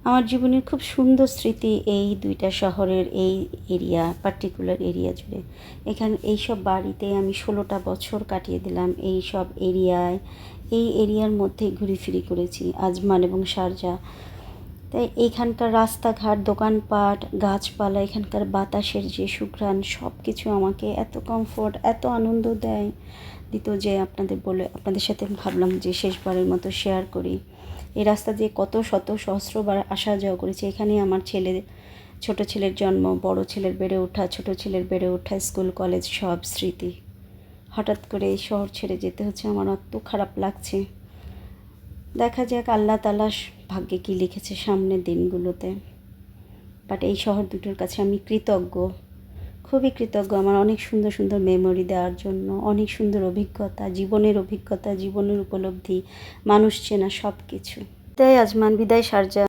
আমার জীবনের খুব সুন্দর স্মৃতি এই দুইটা শহরের এই পার্টিকুলার এরিয়া জুড়ে। এইসব বাড়িতে আমি 16টা বছর কাটিয়ে দিলাম। এই এরিয়ার মধ্যেই ঘুরিফিরি করেছি, আজমান এবং শারজাহ। তাই এইখানকার রাস্তাঘাট, দোকানপাট, গাছপালা, এখানকার বাতাসের যে সুঘ্রাণ, সব কিছু আমাকে এত কমফোর্ট, এত আনন্দ দিত যে আপনাদের সাথে ভাবলাম যে শেষবারের মতো শেয়ার করি। এই রাস্তা দিয়ে কত শত সহস্রবার আসা যাওয়া করেছি। এখানে আমার ছোট ছেলের জন্ম, বড় ছেলের বেড়ে ওঠা, ছোট ছেলের বেড়ে ওঠা, স্কুল কলেজ সব স্মৃতি। হঠাৎ করে এই শহর ছেড়ে যেতে হচ্ছে, আমার অত খারাপ লাগছে। দেখা যাক আল্লাহ তাআলা ভাগ্যে কী লিখেছে সামনের দিনগুলোতে। বাট এই শহর দুটোর কাছে আমি কৃতজ্ঞ, খুবই কৃতজ্ঞ আমার অনেক সুন্দর সুন্দর মেমোরি দেওয়ার জন্য, অনেক সুন্দর অভিজ্ঞতা, জীবনের উপলব্ধি, মানুষ চেনা সব কিছু। বিদায় আজমান, বিদায় শারজাহ।